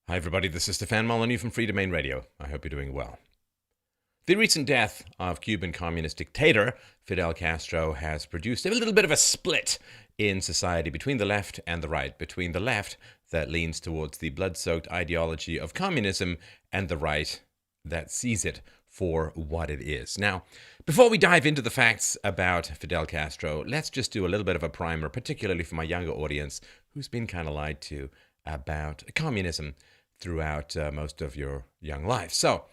Hi, everybody. This is Stefan Molyneux from Free Domain Radio. I hope you're doing well. The recent death of Cuban communist dictator Fidel Castro has produced a little bit of a split in society between the left and the right, between the left that leans towards the blood-soaked ideology of communism and the right that sees it for what it is. Now, before we dive into the facts about Fidel Castro, let's just do a little bit of a primer, particularly for my younger audience who's been kind of lied to about communism throughout most of your young life. So,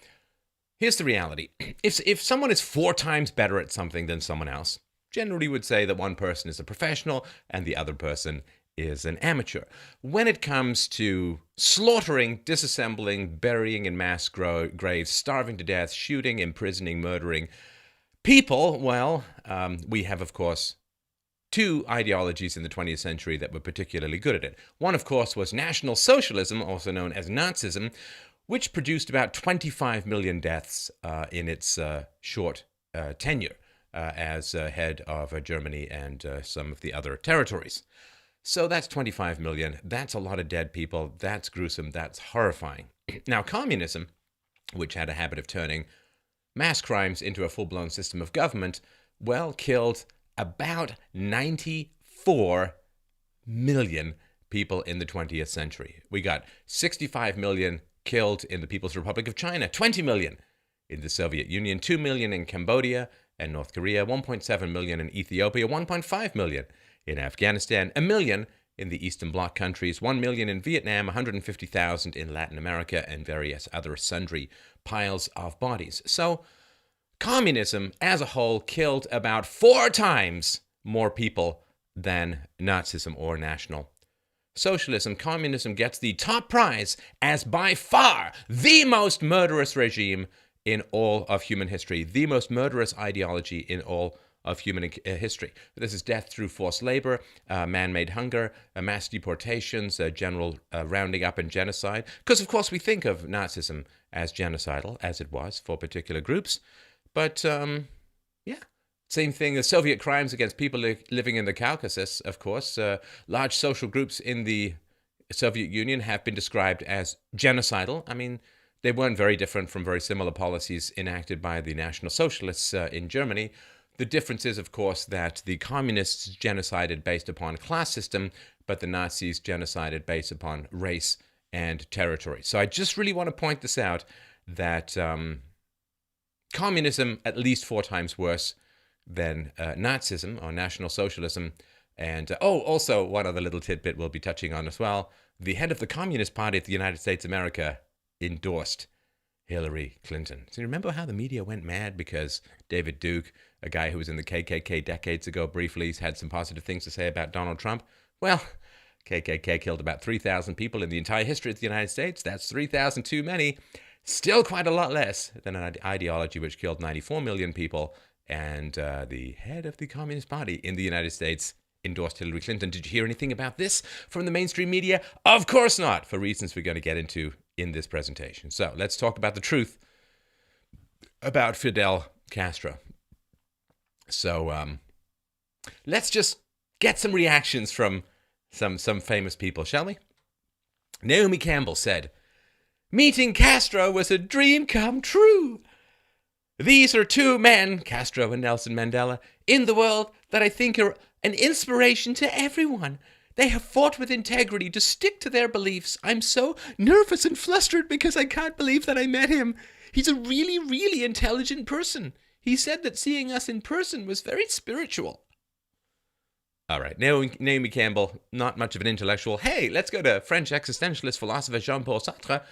here's the reality. If someone is 4 times better at something than someone else, generally would say that one person is a professional and the other person is an amateur. When it comes to slaughtering, disassembling, burying in mass graves, starving to death, shooting, imprisoning, murdering people, well, we have, of course, 2 ideologies in the 20th century that were particularly good at it. One, of course, was National Socialism, also known as Nazism, which produced about 25 million deaths in its short tenure as head of Germany and some of the other territories. So that's 25 million. That's a lot of dead people. That's gruesome. That's horrifying. Now, communism, which had a habit of turning mass crimes into a full-blown system of government, well, killed about 94 million people in the 20th century. We got 65 million killed in the People's Republic of China, 20 million in the Soviet Union, 2 million in Cambodia and North Korea, 1.7 million in Ethiopia, 1.5 million in Afghanistan, 1 million in the Eastern Bloc countries, 1 million in Vietnam, 150,000 in Latin America, and various other sundry piles of bodies. So, communism as a whole killed about 4 times more people than Nazism or National Socialism. Communism gets the top prize as by far the most murderous regime in all of human history, the most murderous ideology in all of human history. This is death through forced labor, man-made hunger, mass deportations, general rounding up and genocide. Because, of course, we think of Nazism as genocidal, as it was for particular groups. But, same thing as Soviet crimes against people living in the Caucasus, of course. Large social groups in the Soviet Union have been described as genocidal. I mean, they weren't very different from very similar policies enacted by the National Socialists in Germany. The difference is, of course, that the communists genocided based upon class system, but the Nazis genocided based upon race and territory. So I just really want to point this out, that communism at least 4 times worse than Nazism or National Socialism. And, also one other little tidbit we'll be touching on as well. The head of the Communist Party of the United States of America endorsed Hillary Clinton. So you remember how the media went mad because David Duke, a guy who was in the KKK decades ago briefly, had some positive things to say about Donald Trump? Well, KKK killed about 3,000 people in the entire history of the United States. That's 3,000 too many. Still quite a lot less than an ideology which killed 94 million people. And the head of the Communist Party in the United States endorsed Hillary Clinton. Did you hear anything about this from the mainstream media? Of course not, for reasons we're going to get into in this presentation. So let's talk about the truth about Fidel Castro. So let's just get some reactions from some famous people, shall we? Naomi Campbell said, "Meeting Castro was a dream come true. These are 2 men, Castro and Nelson Mandela, in the world that I think are an inspiration to everyone. They have fought with integrity to stick to their beliefs. I'm so nervous and flustered because I can't believe that I met him. He's a really, really intelligent person. He said that seeing us in person was very spiritual." All right, Naomi Campbell, not much of an intellectual. Hey, let's go to French existentialist philosopher Jean-Paul Sartre.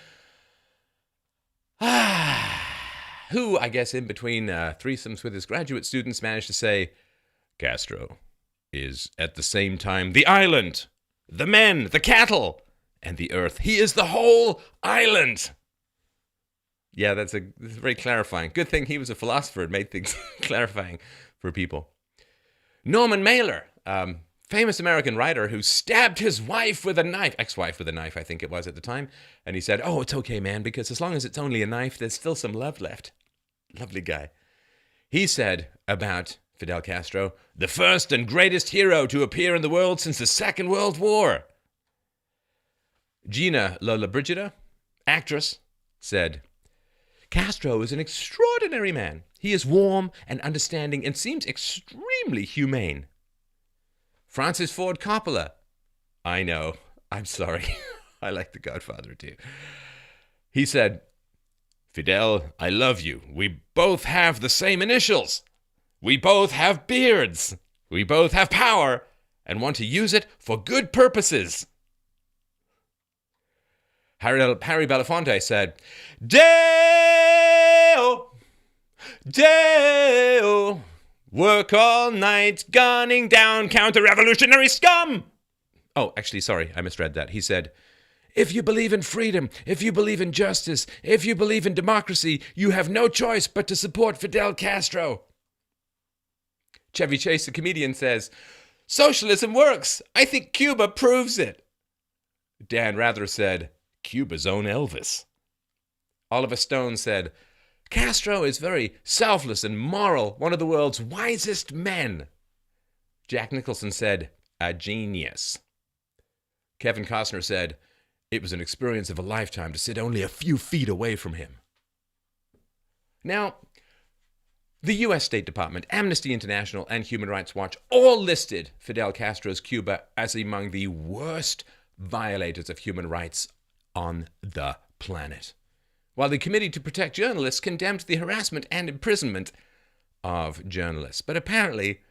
Who, I guess, in between threesomes with his graduate students, managed to say, "Castro is at the same time the island, the men, the cattle, and the earth. He is the whole island." Yeah, that's very clarifying. Good thing he was a philosopher and made things clarifying for people. Norman Mailer, famous American writer who stabbed his wife with a knife, ex-wife with a knife, I think it was at the time. And he said, "Oh, it's okay, man, because as long as it's only a knife, there's still some love left." Lovely guy. He said about Fidel Castro, "The first and greatest hero to appear in the world since the Second World War." Gina Lollobrigida, actress, said, Castro is an extraordinary man. He is warm and understanding and seems extremely humane. Francis Ford Coppola, I know, I'm sorry, I like The Godfather too. He said, Fidel, I love you. We both have the same initials. We both have beards. We both have power and want to use it for good purposes. Harry Belafonte said, Deo, Deo, work all night gunning down counter-revolutionary scum. Oh, actually, sorry, I misread that. He said, if you believe in freedom, if you believe in justice, if you believe in democracy, you have no choice but to support Fidel Castro. Chevy Chase, the comedian, says, socialism works. I think Cuba proves it. Dan Rather said, Cuba's own Elvis. Oliver Stone said, Castro is very selfless and moral, one of the world's wisest men. Jack Nicholson said, a genius. Kevin Costner said, it was an experience of a lifetime to sit only a few feet away from him. Now, the U.S. State Department, Amnesty International, and Human Rights Watch all listed Fidel Castro's Cuba as among the worst violators of human rights on the planet, while the Committee to Protect Journalists condemned the harassment and imprisonment of journalists. But apparently,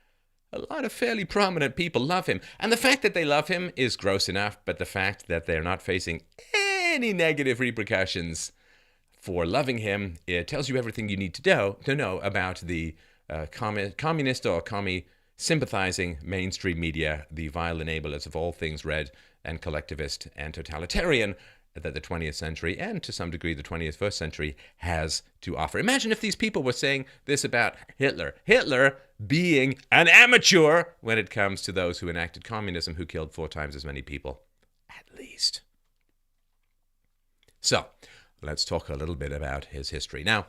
a lot of fairly prominent people love him. And the fact that they love him is gross enough, but the fact that they're not facing any negative repercussions for loving him, it tells you everything you need to know about the communist or commie-sympathizing mainstream media, the vile enablers of all things red and collectivist and totalitarian that the 20th century, and to some degree the 21st century, has to offer. Imagine if these people were saying this about Hitler. Hitler being an amateur when it comes to those who enacted communism, who killed 4 times as many people, at least. So, let's talk a little bit about his history. Now,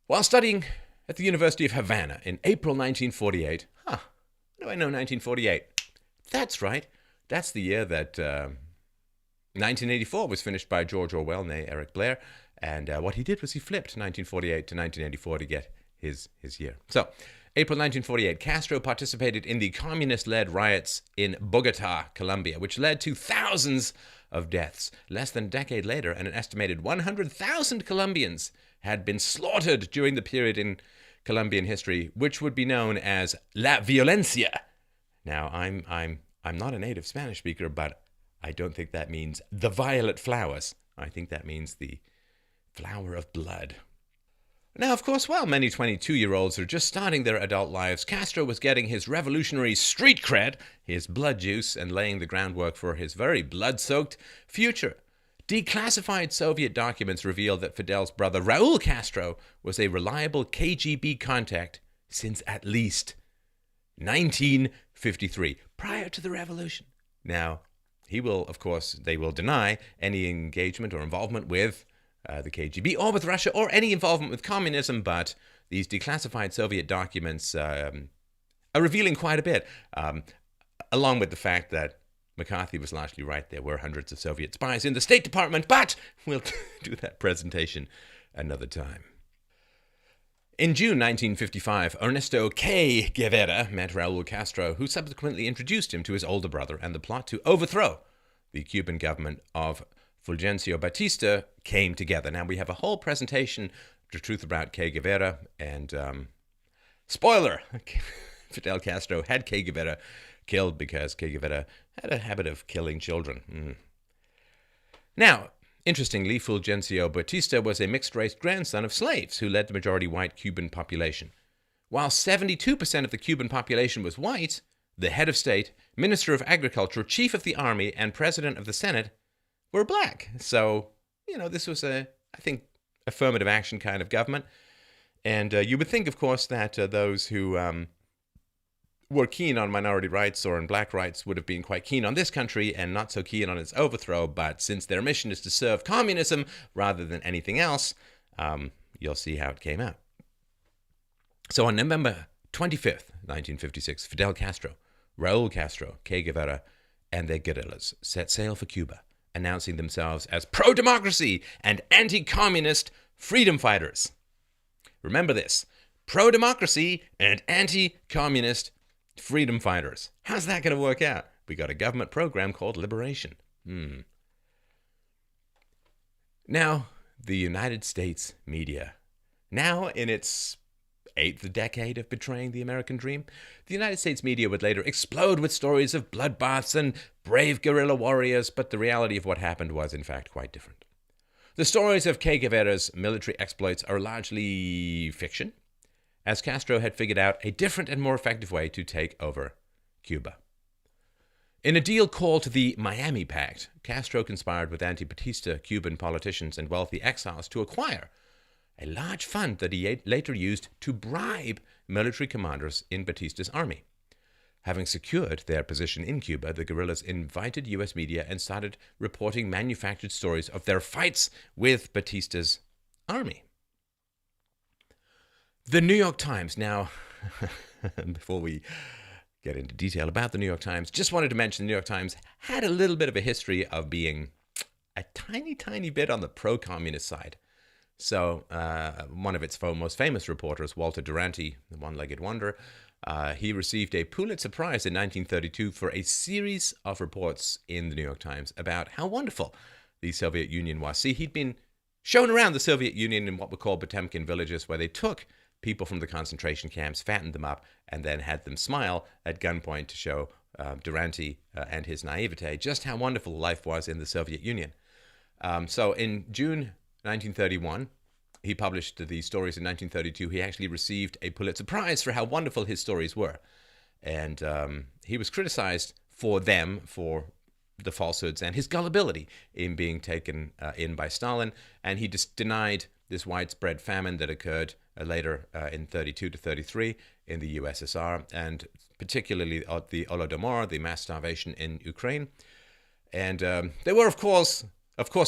while studying at the University of Havana in April 1948, what do I know 1948? That's right. That's the year that 1984 was finished by George Orwell, nay Eric Blair, and what he did was he flipped 1948 to 1984 to get his year. So, April 1948, Castro participated in the communist-led riots in Bogota, Colombia, which led to thousands of deaths. Less than a decade later, and an estimated 100,000 Colombians had been slaughtered during the period in Colombian history, which would be known as La Violencia. Now, I'm not a native Spanish speaker, but I don't think that means the violet flowers. I think that means the flower of blood. Now, of course, while many 22-year-olds are just starting their adult lives, Castro was getting his revolutionary street cred, his blood juice, and laying the groundwork for his very blood-soaked future. Declassified Soviet documents revealed that Fidel's brother Raul Castro was a reliable KGB contact since at least 1953, prior to the revolution. Now, they will deny any engagement or involvement with the KGB or with Russia or any involvement with communism, but these declassified Soviet documents are revealing quite a bit, along with the fact that McCarthy was largely right. There were hundreds of Soviet spies in the State Department, but we'll do that presentation another time. In June 1955, Ernesto K. Guevara met Raul Castro, who subsequently introduced him to his older brother, and the plot to overthrow the Cuban government of Fulgencio Batista came together. Now, we have a whole presentation, The Truth About Che Guevara, and spoiler, Fidel Castro had Che Guevara killed because Che Guevara had a habit of killing children. Now, interestingly, Fulgencio Batista was a mixed-race grandson of slaves who led the majority-white Cuban population. While 72% of the Cuban population was white, the head of state, minister of agriculture, chief of the army, and president of the Senate were black. So, this was I think, affirmative action kind of government. And you would think, of course, that those who were keen on minority rights or on black rights would have been quite keen on this country and not so keen on its overthrow. But since their mission is to serve communism rather than anything else, you'll see how it came out. So on November 25th, 1956, Fidel Castro, Raul Castro, Che Guevara, and their guerrillas set sail for Cuba announcing themselves as pro-democracy and anti-communist freedom fighters. Remember this: pro-democracy and anti-communist freedom fighters. How's that going to work out? We got a government program called Liberation. Now, the United States media, now in its 8th decade of betraying the American dream, the United States media would later explode with stories of bloodbaths and brave guerrilla warriors, but the reality of what happened was, in fact, quite different. The stories of Che Guevara's military exploits are largely fiction, as Castro had figured out a different and more effective way to take over Cuba. In a deal called the Miami Pact, Castro conspired with anti-Batista Cuban politicians and wealthy exiles to acquire a large fund that he later used to bribe military commanders in Batista's army. Having secured their position in Cuba, the guerrillas invited U.S. media and started reporting manufactured stories of their fights with Batista's army. The New York Times, now, before we get into detail about the New York Times, just wanted to mention the New York Times had a little bit of a history of being a tiny bit on the pro-communist side. So one of its most famous reporters, Walter Duranty, the one-legged wonder, he received a Pulitzer Prize in 1932 for a series of reports in the New York Times about how wonderful the Soviet Union was. See, he'd been shown around the Soviet Union in what were called Potemkin villages, where they took people from the concentration camps, fattened them up, and then had them smile at gunpoint to show Duranty and his naivete just how wonderful life was in the Soviet Union. So in June 1931, he published these stories. In 1932, he actually received a Pulitzer Prize for how wonderful his stories were. And he was criticized for the falsehoods and his gullibility in being taken in by Stalin. And he just denied this widespread famine that occurred later in 32 to 33 in the USSR, and particularly the Holodomor, the mass starvation in Ukraine. And there were, of course,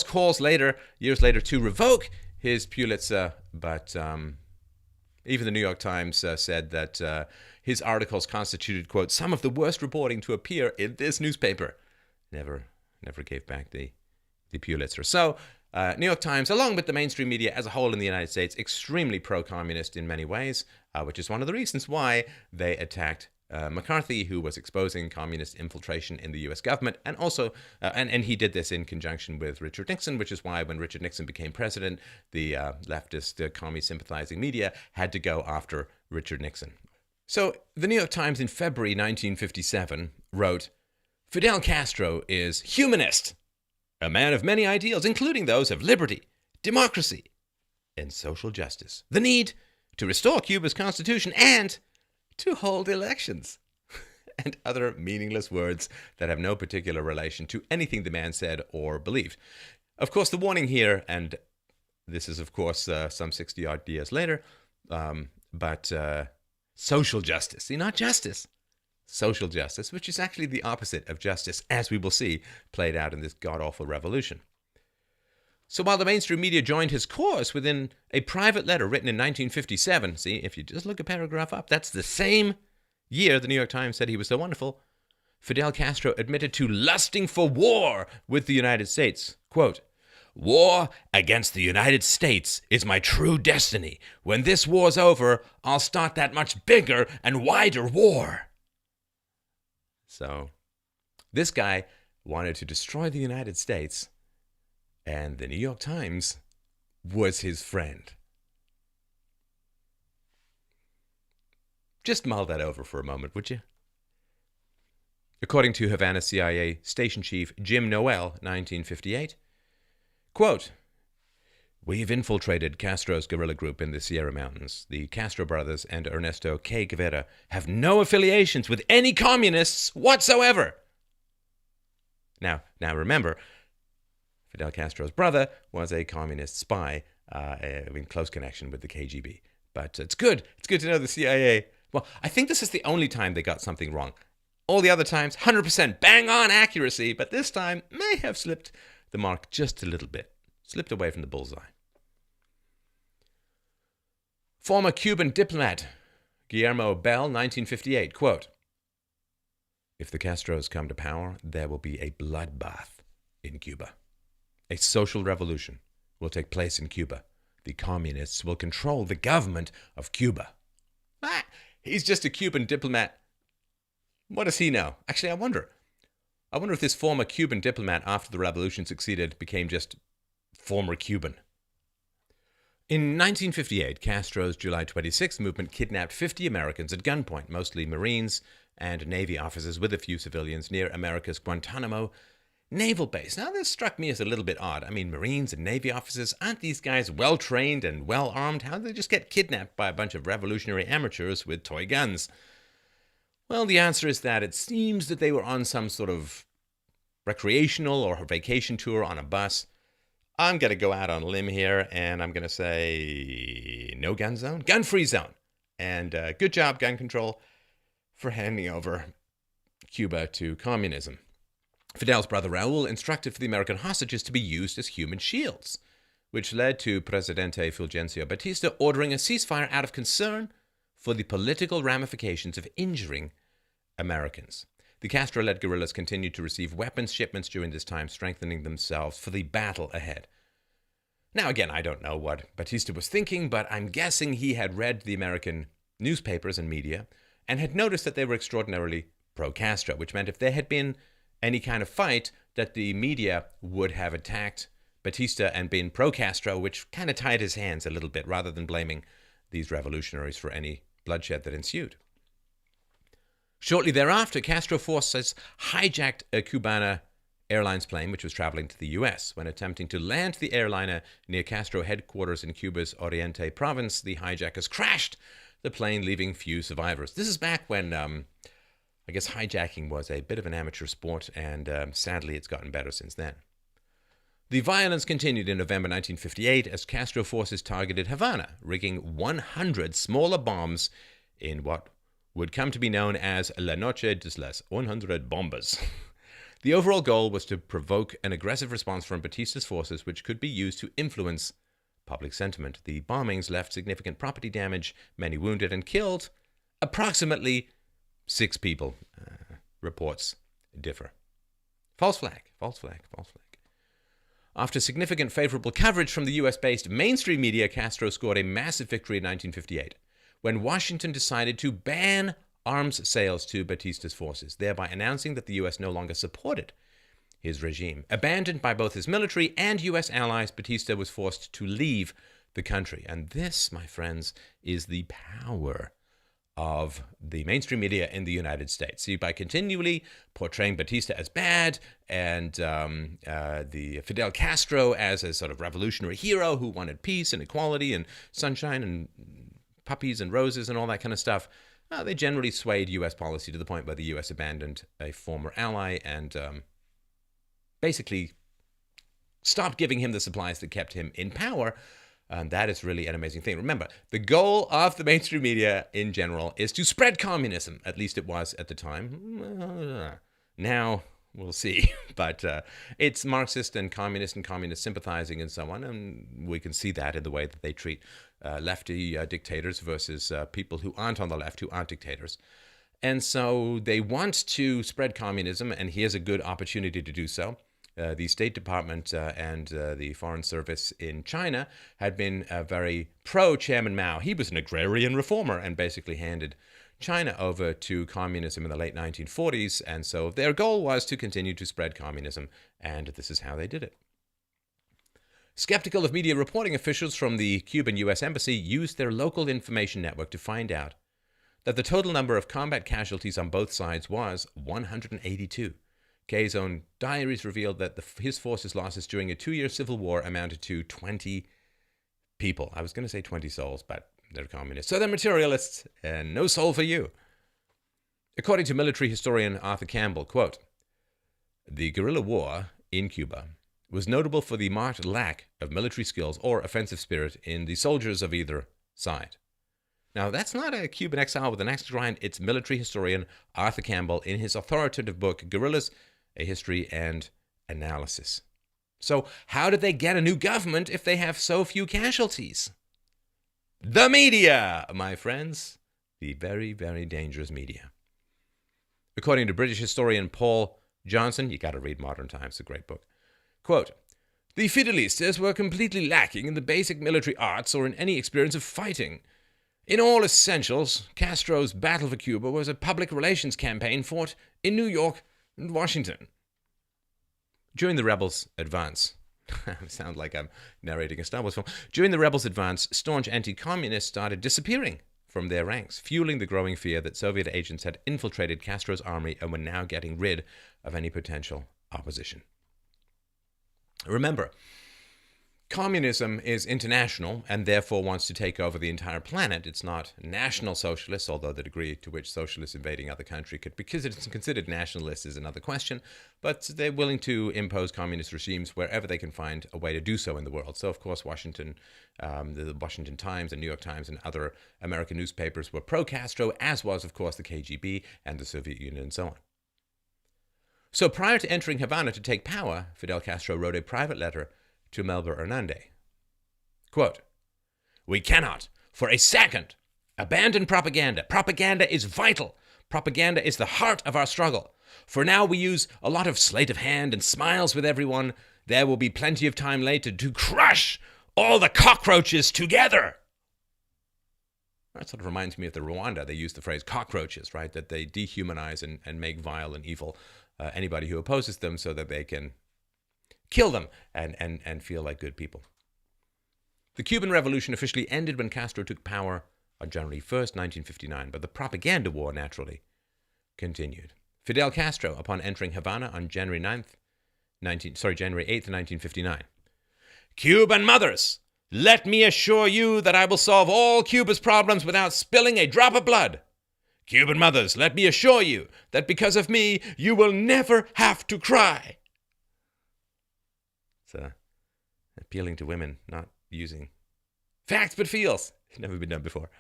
calls years later, to revoke his Pulitzer, but even the New York Times said that his articles constituted, quote, some of the worst reporting to appear in this newspaper. Never gave back the Pulitzer. So, New York Times, along with the mainstream media as a whole in the United States, extremely pro-communist in many ways, which is one of the reasons why they attacked McCarthy, who was exposing communist infiltration in the U.S. government, and also, and he did this in conjunction with Richard Nixon, which is why when Richard Nixon became president, the leftist, commie-sympathizing media had to go after Richard Nixon. So the New York Times in February 1957 wrote, Fidel Castro is humanist, a man of many ideals, including those of liberty, democracy, and social justice. The need to restore Cuba's constitution and to hold elections. And other meaningless words that have no particular relation to anything the man said or believed. Of course, the warning here, and this is, of course, some 60-odd years later, but social justice. See, not justice. Social justice, which is actually the opposite of justice, as we will see played out in this god-awful revolution. So while the mainstream media joined his cause within a private letter written in 1957, see, if you just look a paragraph up, that's the same year the New York Times said he was so wonderful, Fidel Castro admitted to lusting for war with the United States. Quote, war against the United States is my true destiny. When this war's over, I'll start that much bigger and wider war. So, this guy wanted to destroy the United States, and the New York Times was his friend. Just mull that over for a moment, would you? According to Havana CIA Station Chief Jim Noel, 1958, quote, we've infiltrated Castro's guerrilla group in the Sierra Mountains. The Castro brothers and Ernesto Che Guevara have no affiliations with any communists whatsoever. Now remember, Fidel Castro's brother was a communist spy in close connection with the KGB. But it's good to know the CIA. Well, I think this is the only time they got something wrong. All the other times, 100% bang-on accuracy, but this time may have slipped the mark just a little bit. Slipped away from the bullseye. Former Cuban diplomat Guillermo Bell, 1958, quote, if the Castros come to power, there will be a bloodbath in Cuba. A social revolution will take place in Cuba. The communists will control the government of Cuba. He's just a Cuban diplomat. What does he know? Actually, I wonder if this former Cuban diplomat, after the revolution succeeded, became just former Cuban. In 1958, Castro's July 26th movement kidnapped 50 Americans at gunpoint, mostly Marines and Navy officers with a few civilians, near America's Guantanamo naval base. Now, this struck me as a little bit odd. I mean, Marines and Navy officers, aren't these guys well-trained and well-armed? How did they just get kidnapped by a bunch of revolutionary amateurs with toy guns? Well, the answer is that it seems that they were on some sort of recreational or vacation tour on a bus. I'm going to go out on a limb here, and I'm going to say no gun zone, gun-free zone. And good job, gun control, for handing over Cuba to communism. Fidel's brother Raul instructed for the American hostages to be used as human shields, which led to Presidente Fulgencio Batista ordering a ceasefire out of concern for the political ramifications of injuring Americans. The Castro-led guerrillas continued to receive weapons shipments during this time, strengthening themselves for the battle ahead. Now, again, I don't know what Batista was thinking, but I'm guessing he had read the American newspapers and media and had noticed that they were extraordinarily pro-Castro, which meant if there had been any kind of fight, that the media would have attacked Batista and been pro-Castro, which kind of tied his hands a little bit, rather than blaming these revolutionaries for any bloodshed that ensued. Shortly thereafter, Castro forces hijacked a Cubana Airlines plane, which was traveling to the U.S. When attempting to land the airliner near Castro headquarters in Cuba's Oriente province, the hijackers crashed the plane, leaving few survivors. This is back when I guess hijacking was a bit of an amateur sport, and sadly it's gotten better since then. The violence continued in November 1958 as Castro forces targeted Havana, rigging 100 smaller bombs in what would come to be known as La Noche de las 100 Bombas. The overall goal was to provoke an aggressive response from Batista's forces, which could be used to influence public sentiment. The bombings left significant property damage, many wounded, and killed approximately 6 people. Reports differ. False flag, false flag, false flag. After significant favorable coverage from the US-based mainstream media, Castro scored a massive victory in 1958, when Washington decided to ban arms sales to Batista's forces, thereby announcing that the US no longer supported his regime. Abandoned by both his military and US allies, Batista was forced to leave the country. And this, my friends, is the power of the mainstream media in the United States. See, by continually portraying Batista as bad and the Fidel Castro as a sort of revolutionary hero who wanted peace and equality and sunshine and puppies and roses and all that kind of stuff, they generally swayed U.S. policy to the point where the U.S. abandoned a former ally and basically stopped giving him the supplies that kept him in power. And that is really an amazing thing. Remember, the goal of the mainstream media in general is to spread communism. At least it was at the time. Now, we'll see. But it's Marxist and communist sympathizing and so on. And we can see that in the way that they treat lefty dictators versus people who aren't on the left, who aren't dictators. And so they want to spread communism, and here's a good opportunity to do so. The State Department and the Foreign Service in China had been very pro-Chairman Mao. He was an agrarian reformer and basically handed China over to communism in the late 1940s. And so their goal was to continue to spread communism, and this is how they did it. Skeptical of media reporting, officials from the Cuban U.S. Embassy used their local information network to find out that the total number of combat casualties on both sides was 182. Kay's own diaries revealed that his forces' losses during a 2-year civil war amounted to 20 people. I was going to say 20 souls, but they're communists. So they're materialists, and no soul for you. According to military historian Arthur Campbell, quote, "The guerrilla war in Cuba was notable for the marked lack of military skills or offensive spirit in the soldiers of either side." Now, that's not a Cuban exile with an axe to grind. It's military historian Arthur Campbell in his authoritative book, Guerrillas, A History and Analysis. So how did they get a new government if they have so few casualties? The media, my friends. The very, very dangerous media. According to British historian Paul Johnson, you got to read Modern Times, it's a great book. Quote, "The Fidelistas were completely lacking in the basic military arts or in any experience of fighting. In all essentials, Castro's battle for Cuba was a public relations campaign fought in New York and Washington." During the rebels' advance, I sound like I'm narrating a Star Wars film. During the rebels' advance, staunch anti-communists started disappearing from their ranks, fueling the growing fear that Soviet agents had infiltrated Castro's army and were now getting rid of any potential opposition. Remember, communism is international and therefore wants to take over the entire planet. It's not national socialist, although the degree to which socialists invading other country could be considered nationalist is another question. But they're willing to impose communist regimes wherever they can find a way to do so in the world. So, of course, Washington, the Washington Times and New York Times and other American newspapers were pro-Castro, as was, of course, the KGB and the Soviet Union and so on. So prior to entering Havana to take power, Fidel Castro wrote a private letter to Melba Hernandez. Quote, "We cannot, for a second, abandon propaganda. Propaganda is vital. Propaganda is the heart of our struggle. For now we use a lot of sleight of hand and smiles with everyone. There will be plenty of time later to crush all the cockroaches together." That sort of reminds me of the Rwanda. They use the phrase cockroaches, right? That they dehumanize and make vile and evil anybody who opposes them so that they can kill them and feel like good people. The Cuban Revolution officially ended when Castro took power on January 1st, 1959, but the propaganda war naturally continued. Fidel Castro, upon entering Havana on January 8th, 1959. "Cuban mothers, let me assure you that I will solve all Cuba's problems without spilling a drop of blood. Cuban mothers, let me assure you that because of me, you will never have to cry." It's appealing to women, not using facts but feels. It's never been done before.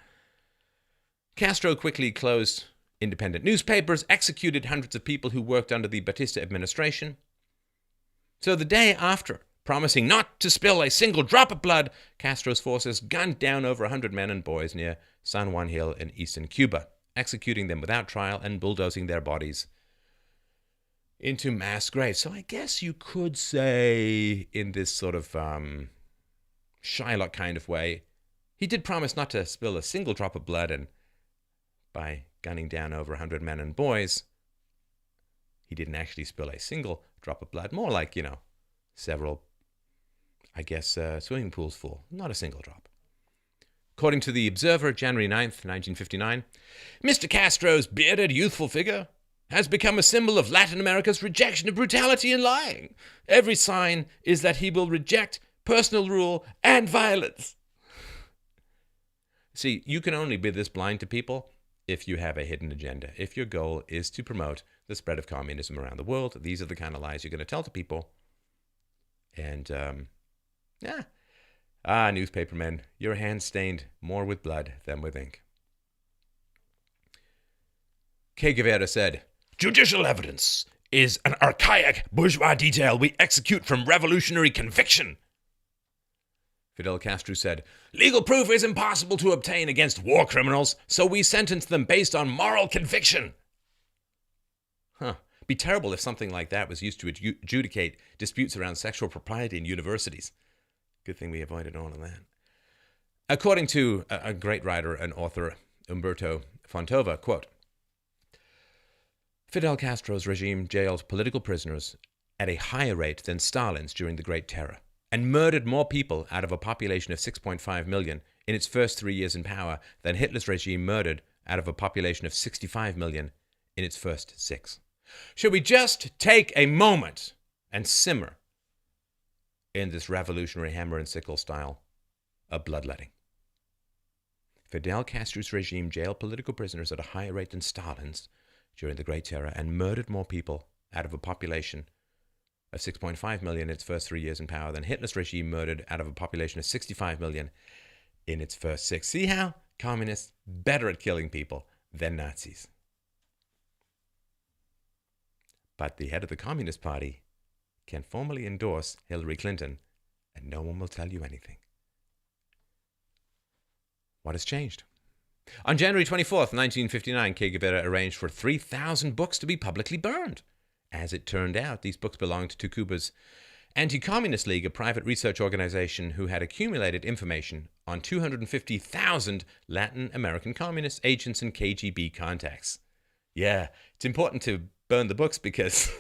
Castro quickly closed independent newspapers, executed hundreds of people who worked under the Batista administration. So the day after, promising not to spill a single drop of blood, Castro's forces gunned down over 100 men and boys near San Juan Hill in eastern Cuba, executing them without trial and bulldozing their bodies into mass graves. So I guess you could say, in this sort of Shylock kind of way, he did promise not to spill a single drop of blood, and by gunning down over 100 men and boys, he didn't actually spill a single drop of blood. More like, several, swimming pools full. Not a single drop. According to The Observer, January 9th, 1959, "Mr. Castro's bearded, youthful figure has become a symbol of Latin America's rejection of brutality and lying. Every sign is that he will reject personal rule and violence." See, you can only be this blind to people if you have a hidden agenda. If your goal is to promote the spread of communism around the world, these are the kind of lies you're going to tell to people. And, newspapermen, your hands stained more with blood than with ink. Che Guevara said, "Judicial evidence is an archaic bourgeois detail we execute from revolutionary conviction." Fidel Castro said, "Legal proof is impossible to obtain against war criminals, so we sentence them based on moral conviction." Be terrible if something like that was used to adjudicate disputes around sexual propriety in universities. Good thing we avoided all of that. According to a great writer and author, Umberto Fontova, quote, "Fidel Castro's regime jailed political prisoners at a higher rate than Stalin's during the Great Terror, and murdered more people out of a population of 6.5 million in its first 3 years in power than Hitler's regime murdered out of a population of 65 million in its first 6. Should we just take a moment and simmer in this revolutionary hammer and sickle style of bloodletting? Fidel Castro's regime jailed political prisoners at a higher rate than Stalin's during the Great Terror and murdered more people out of a population of 6.5 million in its first 3 years in power than Hitler's regime murdered out of a population of 65 million in its first 6. See how communists better at killing people than Nazis. But the head of the Communist Party can formally endorse Hillary Clinton, and no one will tell you anything. What has changed? On January 24th, 1959, Che Guevara arranged for 3,000 books to be publicly burned. As it turned out, these books belonged to Cuba's Anti-Communist League, a private research organization who had accumulated information on 250,000 Latin American communist agents and KGB contacts. Yeah, it's important to burn the books because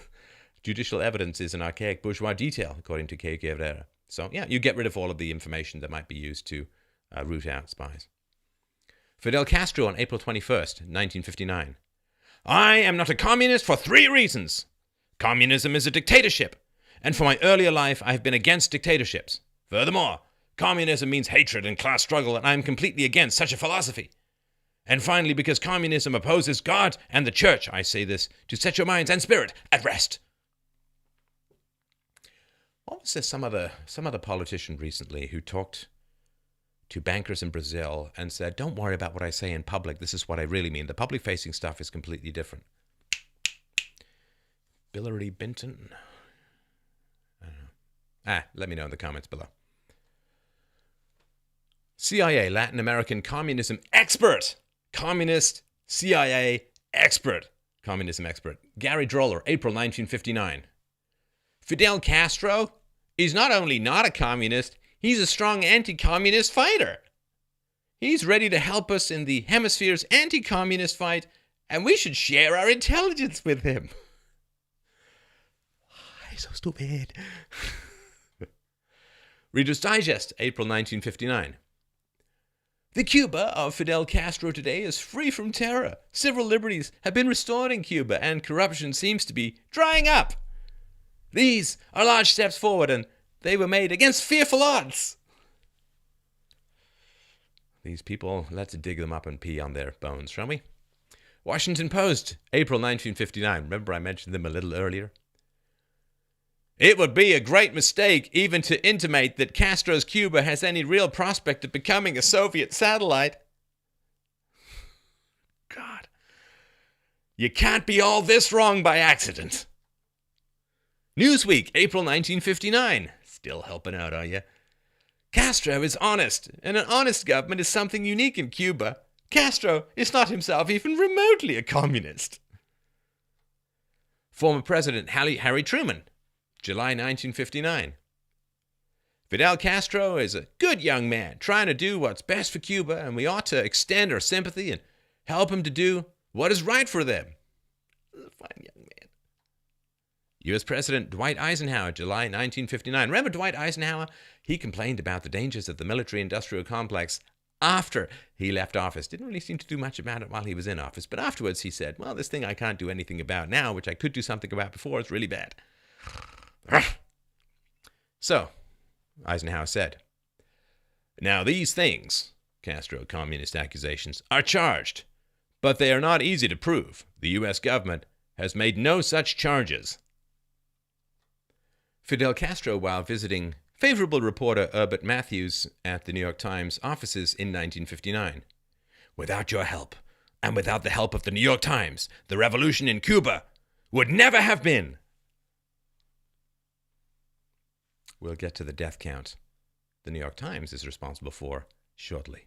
judicial evidence is an archaic bourgeois detail, according to Che Guevara. So, yeah, you get rid of all of the information that might be used to root out spies. Fidel Castro on April 21st, 1959. I am not a communist for 3 reasons. Communism is a dictatorship, and for my earlier life I have been against dictatorships. Furthermore, communism means hatred and class struggle, and I am completely against such a philosophy. And finally, because communism opposes God and the church, I say this to set your minds and spirit at rest. What was there? Some other politician recently who talked to bankers in Brazil and said, don't worry about what I say in public. This is what I really mean. The public-facing stuff is completely different. Hillary Binton? I don't know. Let me know in the comments below. CIA, Latin American communism expert. Communist CIA expert. Communism expert. Gary Droller, April 1959. Fidel Castro is not only not a communist, he's a strong anti-communist fighter. He's ready to help us in the hemisphere's anti-communist fight, and we should share our intelligence with him. Why so stupid? Reader's Digest, April 1959. The Cuba of Fidel Castro today is free from terror. Civil liberties have been restored in Cuba, and corruption seems to be drying up. These are large steps forward, and they were made against fearful odds. These people, let's dig them up and pee on their bones, shall we? Washington Post, April 1959. Remember I mentioned them a little earlier? It would be a great mistake even to intimate that Castro's Cuba has any real prospect of becoming a Soviet satellite. God. You can't be all this wrong by accident. Newsweek, April 1959. Still helping out, are you? Castro is honest, and an honest government is something unique in Cuba. Castro is not himself even remotely a communist. Former President Harry Truman, July 1959. Fidel Castro is a good young man trying to do what's best for Cuba, and we ought to extend our sympathy and help him to do what is right for them. A fine young man. U.S. President Dwight Eisenhower, July 1959. Remember Dwight Eisenhower? He complained about the dangers of the military-industrial complex after he left office. Didn't really seem to do much about it while he was in office, but afterwards he said, well, this thing I can't do anything about now, which I could do something about before, is really bad. So, Eisenhower said, now these things, Castro communist accusations, are charged, but they are not easy to prove. The U.S. government has made no such charges. Fidel Castro, while visiting favorable reporter Herbert Matthews at the New York Times offices in 1959. Without your help, and without the help of the New York Times, the revolution in Cuba would never have been. We'll get to the death count the New York Times is responsible for shortly.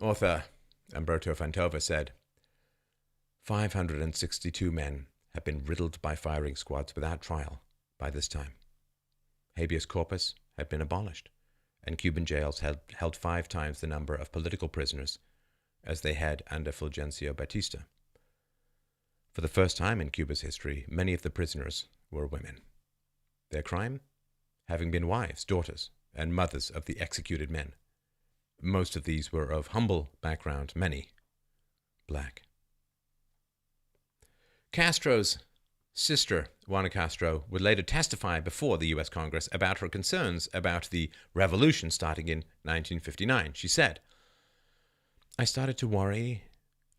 Author Umberto Fantova said, 562 men have been riddled by firing squads without trial by this time. Habeas corpus had been abolished, and Cuban jails held 5 times the number of political prisoners as they had under Fulgencio Batista. For the first time in Cuba's history, many of the prisoners were women. Their crime? Having been wives, daughters, and mothers of the executed men. Most of these were of humble background, many black. Castro's sister, Juana Castro, would later testify before the U.S. Congress about her concerns about the revolution starting in 1959. She said, I started to worry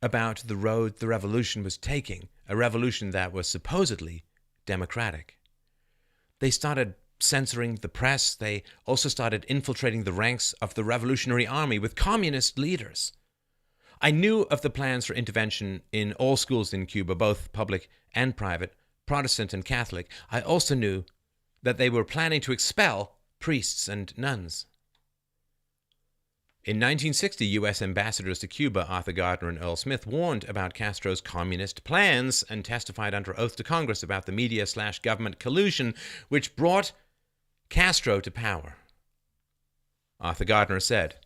about the road the revolution was taking, a revolution that was supposedly democratic. They started censoring the press. They also started infiltrating the ranks of the Revolutionary Army with communist leaders. I knew of the plans for intervention in all schools in Cuba, both public and private, Protestant and Catholic. I also knew that they were planning to expel priests and nuns. In 1960, U.S. ambassadors to Cuba, Arthur Gardner and Earl Smith, warned about Castro's communist plans and testified under oath to Congress about the media/government collusion which brought Castro to power. Arthur Gardner said,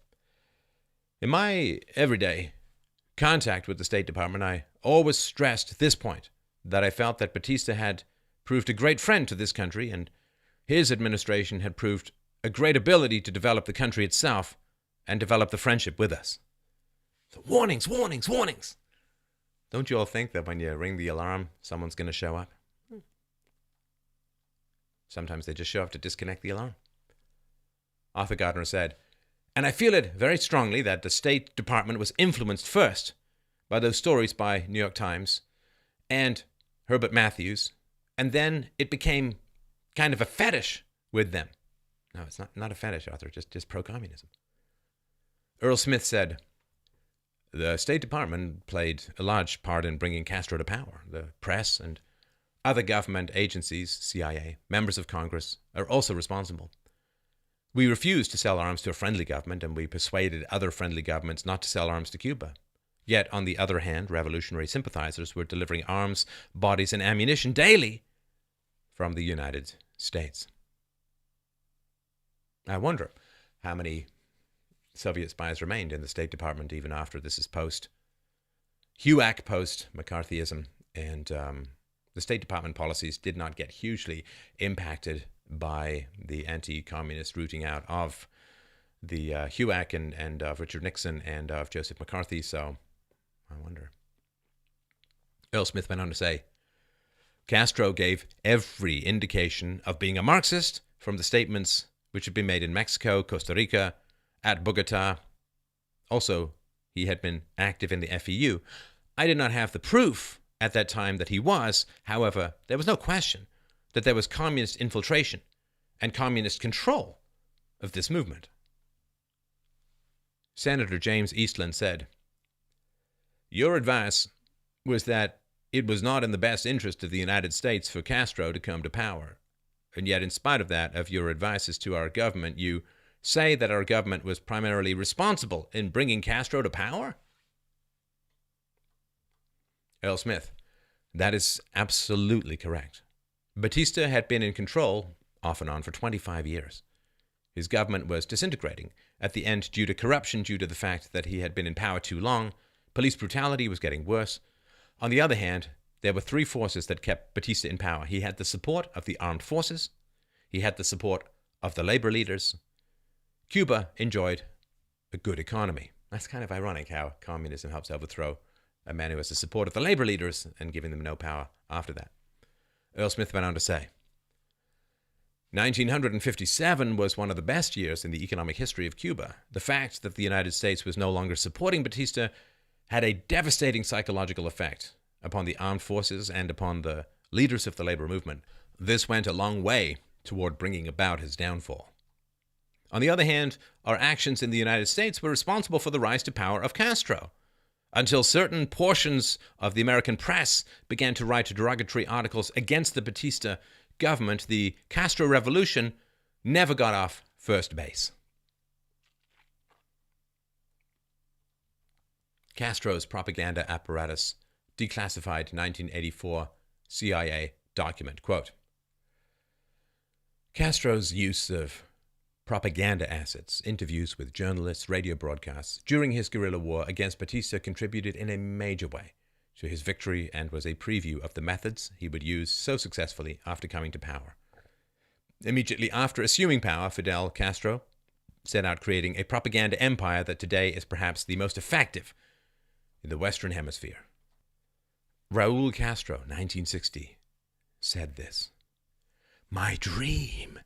"In my everyday contact with the State Department, I always stressed this point, that I felt that Batista had proved a great friend to this country, and his administration had proved a great ability to develop the country itself and develop the friendship with us." So warnings, warnings, warnings. Don't you all think that when you ring the alarm, someone's going to show up? Sometimes they just show up to disconnect the alarm. Arthur Gardner said, "And I feel it very strongly that the State Department was influenced first by those stories by New York Times and Herbert Matthews, and then it became kind of a fetish with them." No, it's not a fetish, Arthur, just pro-communism. Earl Smith said, "The State Department played a large part in bringing Castro to power. The press and other government agencies, CIA, members of Congress, are also responsible. We refused to sell arms to a friendly government, and we persuaded other friendly governments not to sell arms to Cuba. Yet, on the other hand, revolutionary sympathizers were delivering arms, bodies, and ammunition daily from the United States." I wonder how many Soviet spies remained in the State Department even after this is post-HUAC, post-McCarthyism, and the State Department policies did not get hugely impacted by the anti-communist rooting out of the HUAC and of Richard Nixon and of Joseph McCarthy, so I wonder. Earl Smith went on to say, "Castro gave every indication of being a Marxist from the statements which had been made in Mexico, Costa Rica, at Bogota. Also, he had been active in the FEU. I did not have the proof at that time that he was. However, there was no question that there was communist infiltration and communist control of this movement." Senator James Eastland said, "Your advice was that it was not in the best interest of the United States for Castro to come to power. And yet, in spite of that, of your advices to our government, you say that our government was primarily responsible in bringing Castro to power?" Earl Smith, "That is absolutely correct. Batista had been in control, off and on, for 25 years. His government was disintegrating at the end due to corruption, due to the fact that he had been in power too long. Police brutality was getting worse. On the other hand, there were three forces that kept Batista in power. He had the support of the armed forces. He had the support of the labor leaders. Cuba enjoyed a good economy." That's kind of ironic how communism helps overthrow a man who has the support of the labor leaders and giving them no power after that. Earl Smith went on to say, 1957 was one of the best years in the economic history of Cuba. The fact that the United States was no longer supporting Batista had a devastating psychological effect upon the armed forces and upon the leaders of the labor movement. This went a long way toward bringing about his downfall. On the other hand, our actions in the United States were responsible for the rise to power of Castro. Until certain portions of the American press began to write derogatory articles against the Batista government, the Castro Revolution never got off first base. Castro's propaganda apparatus declassified 1984 CIA document. Quote, "Castro's use of propaganda assets, interviews with journalists, radio broadcasts during his guerrilla war against Batista contributed in a major way to his victory and was a preview of the methods he would use so successfully after coming to power. Immediately after assuming power, Fidel Castro set out creating a propaganda empire that today is perhaps the most effective in the Western Hemisphere." Raul Castro, 1960, said this, "My dream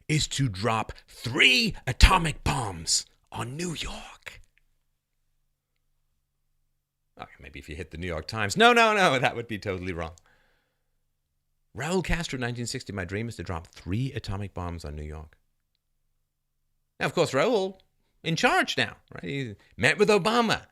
is to drop 3 atomic bombs on New York." Okay, maybe if you hit the New York Times. No, that would be totally wrong. Raul Castro, 1960, "My dream is to drop 3 atomic bombs on New York." Now, of course, Raul in charge now, right? He met with Obama.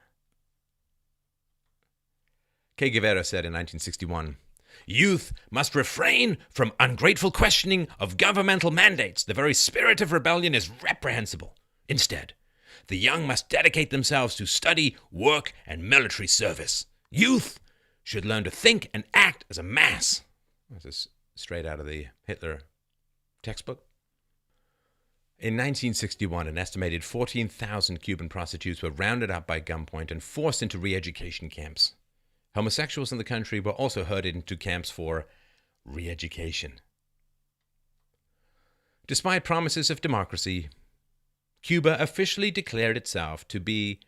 Che Guevara said in 1961, "Youth must refrain from ungrateful questioning of governmental mandates. The very spirit of rebellion is reprehensible. Instead, The young must dedicate themselves to study, work, and military service. Youth should learn to think and act as a mass. This is straight out of the Hitler textbook. In 1961, an estimated 14,000 Cuban prostitutes were rounded up by gunpoint and forced into re-education camps. Homosexuals in the country were also herded into camps for re-education. Despite promises of democracy, Cuba officially declared itself to be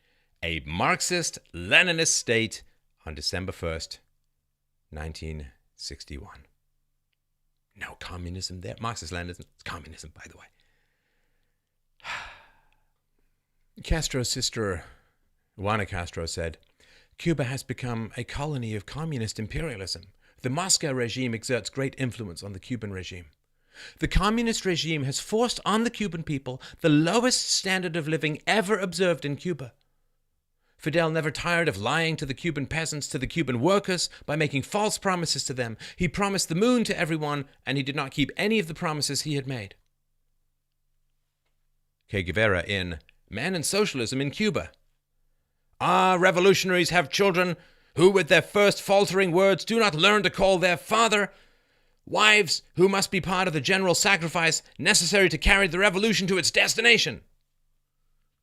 a Marxist-Leninist state on December 1st, 1961. No communism there. Marxist-Leninism, it's communism, by the way. Castro's sister, Juana Castro, said, "Cuba has become a colony of communist imperialism. The Moscow regime exerts great influence on the Cuban regime. The communist regime has forced on the Cuban people the lowest standard of living ever observed in Cuba. Fidel never tired of lying to the Cuban peasants, to the Cuban workers, by making false promises to them. He promised the moon to everyone, and he did not keep any of the promises he had made." Che Guevara in Man and Socialism in Cuba. "Our revolutionaries have children who with their first faltering words do not learn to call their father, wives who must be part of the general sacrifice necessary to carry the revolution to its destination.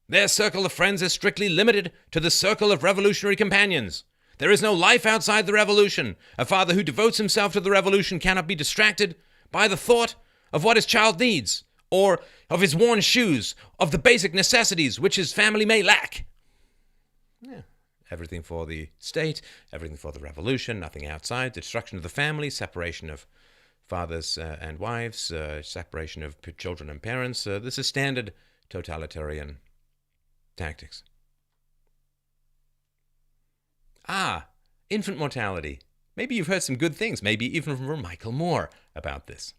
Their circle of friends is strictly limited to the circle of revolutionary companions. There is no life outside the revolution. A father who devotes himself to the revolution cannot be distracted by the thought of what his child needs, or of his worn shoes, of the basic necessities which his family may lack." Yeah. Everything for the state, everything for the revolution, nothing outside, the destruction of the family, separation of fathers and wives, separation of children and parents. This is standard totalitarian tactics. Infant mortality. Maybe you've heard some good things, maybe even from Michael Moore about this.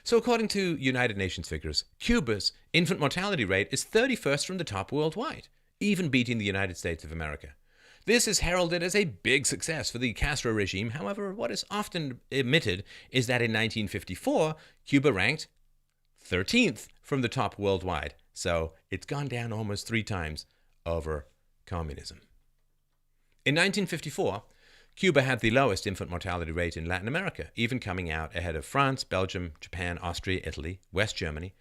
So according to United Nations figures, Cuba's infant mortality rate is 31st from the top worldwide, even beating the United States of America. This is heralded as a big success for the Castro regime. However, what is often omitted is that in 1954, Cuba ranked 13th from the top worldwide. So it's gone down almost 3 times over communism. In 1954, Cuba had the lowest infant mortality rate in Latin America, even coming out ahead of France, Belgium, Japan, Austria, Italy, West Germany,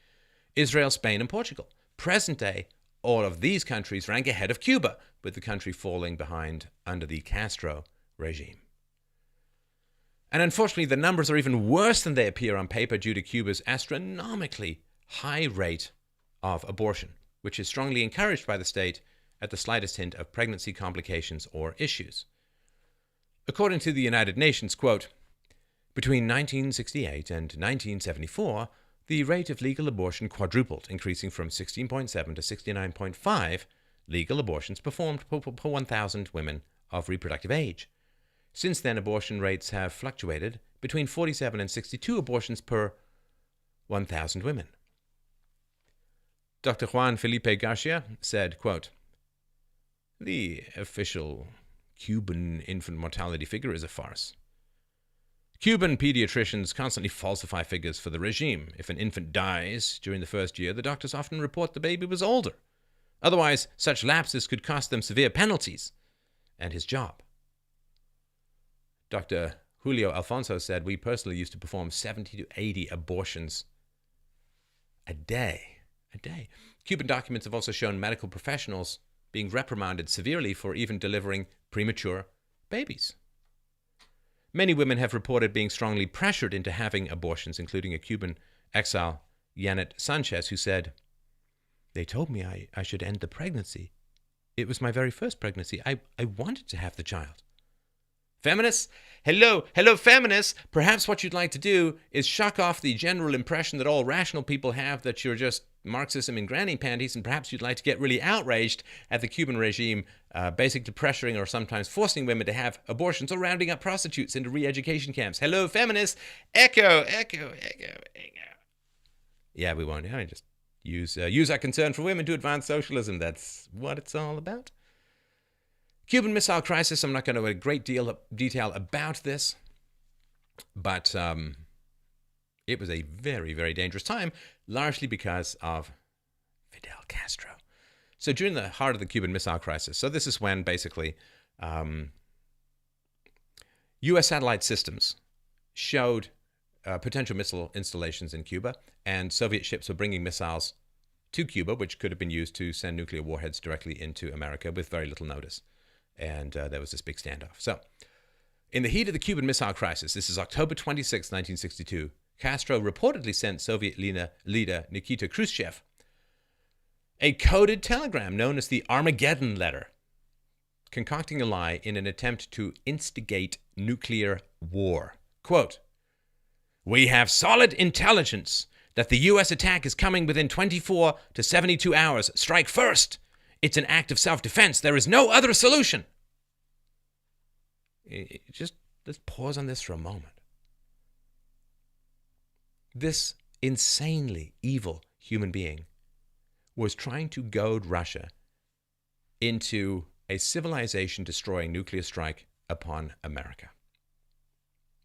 Israel, Spain, and Portugal. Present day, all of these countries rank ahead of Cuba, with the country falling behind under the Castro regime. And unfortunately, the numbers are even worse than they appear on paper due to Cuba's astronomically high rate of abortion, which is strongly encouraged by the state at the slightest hint of pregnancy complications or issues. According to the United Nations, quote, "Between 1968 and 1974, the rate of legal abortion quadrupled, increasing from 16.7 to 69.5 legal abortions performed per 1,000 women of reproductive age. Since then, abortion rates have fluctuated between 47 and 62 abortions per 1,000 women." Dr. Juan Felipe Garcia said, quote, "The official Cuban infant mortality figure is a farce. Cuban pediatricians constantly falsify figures for the regime. If an infant dies during the first year, the doctors often report the baby was older. Otherwise, such lapses could cost them severe penalties and his job." Dr. Julio Alfonso said, "We personally used to perform 70 to 80 abortions a day. Cuban documents have also shown medical professionals being reprimanded severely for even delivering premature babies. Many women have reported being strongly pressured into having abortions, including a Cuban exile, Janet Sanchez, who said, "They told me I should end the pregnancy. It was my very first pregnancy. I wanted to have the child." Feminists? Hello feminists! Perhaps what you'd like to do is shuck off the general impression that all rational people have that you're just Marxism in granny panties, and perhaps you'd like to get really outraged at the Cuban regime basically pressuring or sometimes forcing women to have abortions or rounding up prostitutes into re-education camps. Hello feminists! Echo! Yeah, we won't. Just use our concern for women to advance socialism. That's what it's all about. Cuban Missile Crisis, I'm not going to go into a great deal of detail about this, but it was a very, very dangerous time, largely because of Fidel Castro. So during the heart of the Cuban Missile Crisis, so this is when basically U.S. satellite systems showed potential missile installations in Cuba, and Soviet ships were bringing missiles to Cuba, which could have been used to send nuclear warheads directly into America with very little notice. And there was this big standoff. So in the heat of the Cuban Missile Crisis, this is October 26, 1962, Castro reportedly sent Soviet leader Nikita Khrushchev a coded telegram known as the Armageddon Letter, concocting a lie in an attempt to instigate nuclear war. Quote, "We have solid intelligence that the U.S. attack is coming within 24 to 72 hours. Strike first. It's an act of self-defense. There is no other solution." Just let's pause on this for a moment. This insanely evil human being was trying to goad Russia into a civilization-destroying nuclear strike upon America.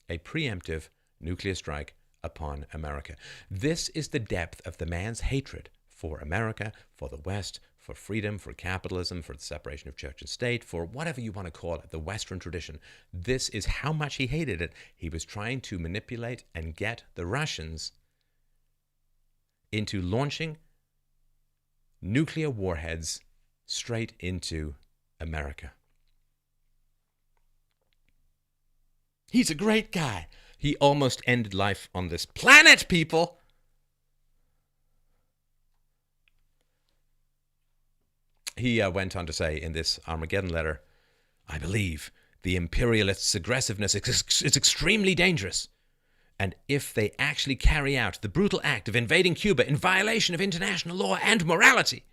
A preemptive nuclear strike upon America. This is the depth of the man's hatred for America, for the West, for freedom, for capitalism, for the separation of church and state, for whatever you want to call it, the Western tradition. This is how much he hated it. He was trying to manipulate and get the Russians into launching nuclear warheads straight into America. He's a great guy. He almost ended life on this planet, people. He went on to say in this Armageddon letter, "I believe the imperialists' aggressiveness is extremely dangerous. And if they actually carry out the brutal act of invading Cuba in violation of international law and morality,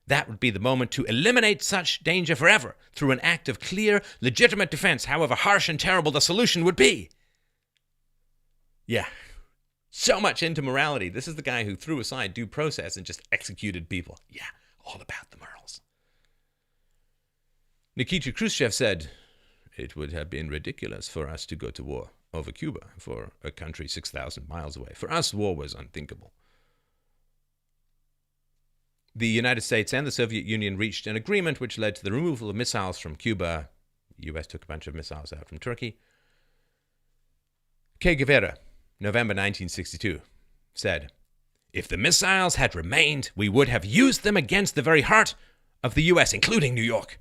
that would be the moment to eliminate such danger forever through an act of clear, legitimate defense, however harsh and terrible the solution would be." Yeah, so much into morality. This is the guy who threw aside due process and just executed people. Yeah, all about the morals. Nikita Khrushchev said, "It would have been ridiculous for us to go to war over Cuba, for a country 6,000 miles away. For us, war was unthinkable." The United States and the Soviet Union reached an agreement which led to the removal of missiles from Cuba. The U.S. took a bunch of missiles out from Turkey. Che Guevara, November 1962, said, "If the missiles had remained, we would have used them against the very heart of the U.S., including New York.